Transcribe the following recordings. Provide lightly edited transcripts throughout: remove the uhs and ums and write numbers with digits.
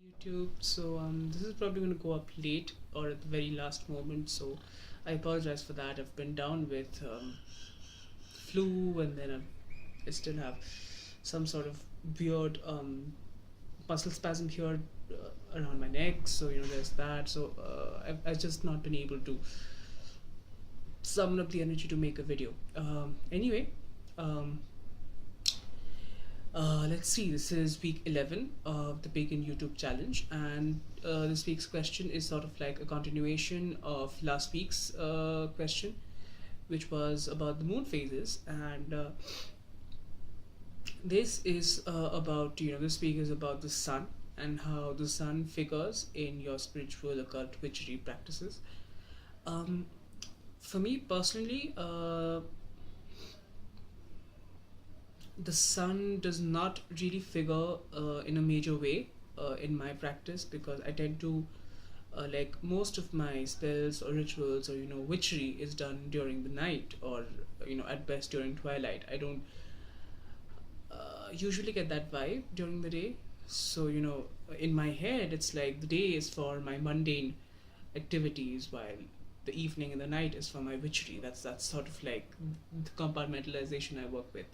YouTube. So this is probably going to go up late or at the very last moment. So I apologize for that. I've been down with flu, and then I still have some sort of weird muscle spasm here around my neck. So there's that. So I've just not been able to summon up the energy to make a video. Anyway. Let's see, this is week 11 of the Pagan YouTube challenge, and this week's question is sort of like a continuation of last week's question, which was about the moon phases. And this is this week is about the sun and how the sun figures in your spiritual occult witchery practices. For me personally, the sun does not really figure in a major way in my practice, because I tend to like most of my spells or rituals or witchery is done during the night, or at best during twilight. I don't usually get that vibe during the day. So in my head it's like the day is for my mundane activities, while the evening and the night is for my witchery. That's sort of like the compartmentalization I work with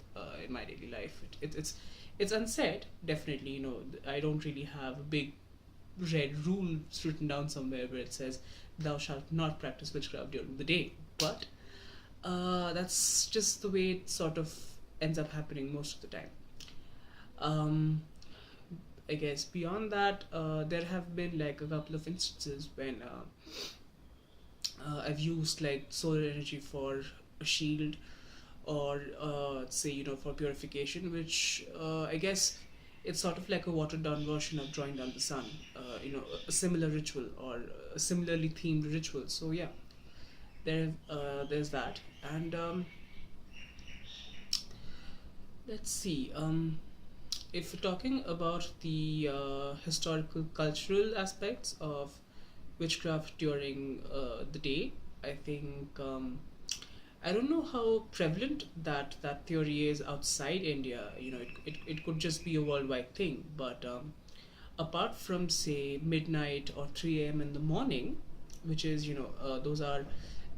in my daily life. It's unsaid, definitely. I don't really have a big red rule written down somewhere where it says thou shalt not practice witchcraft during the day, but that's just the way it sort of ends up happening most of the time. I guess beyond that, there have been like a couple of instances when I've used like solar energy for a shield, or say for purification, which I guess it's sort of like a watered down version of drawing down the sun. A similar ritual or a similarly themed ritual. So yeah, there's that. And let's see. If we're talking about the historical cultural aspects of witchcraft during the day, I think I don't know how prevalent that theory is outside India. It could just be a worldwide thing, but apart from say midnight or 3 a.m. in the morning, which is those are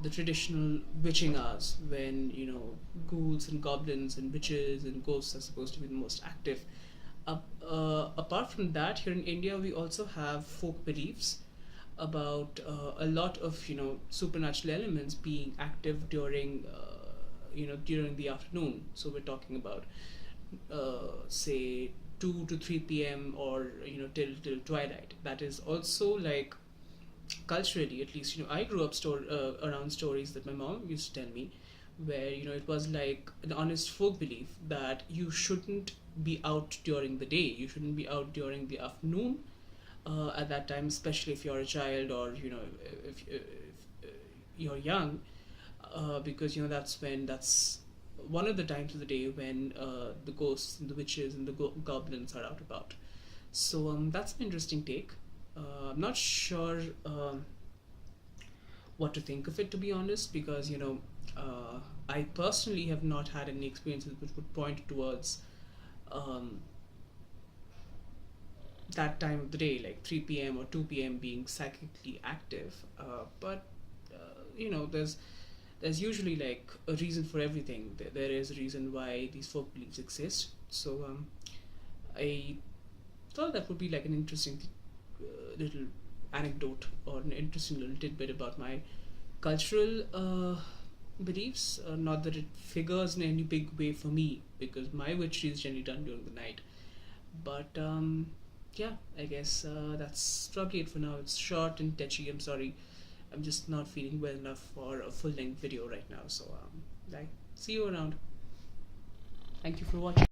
the traditional witching hours when ghouls and goblins and witches and ghosts are supposed to be the most active. Apart from that, here in India we also have folk beliefs about a lot of supernatural elements being active during during the afternoon. So we're talking about say 2 to 3 p.m. or till twilight. That is also like culturally, at least I grew up around stories that my mom used to tell me, where it was like an honest folk belief that you shouldn't be out during the day, you shouldn't be out during the afternoon at that time, especially if you're a child, or if you're young, because that's one of the times of the day when the ghosts and the witches and the goblins are out about. So that's an interesting take. I'm not sure what to think of it, to be honest, because I personally have not had any experiences which would point towards that time of the day, like 3 p.m. or 2 p.m. being psychically active. But there's usually like a reason for everything. There is a reason why these folk beliefs exist. So I thought that would be like an interesting little anecdote, or an interesting little tidbit about my cultural beliefs. Not that it figures in any big way for me, because my witchery is generally done during the night. But yeah, I guess that's probably it for now. It's short and tetchy. I'm sorry, I'm just not feeling well enough for a full-length video right now. So see you around. Thank you for watching.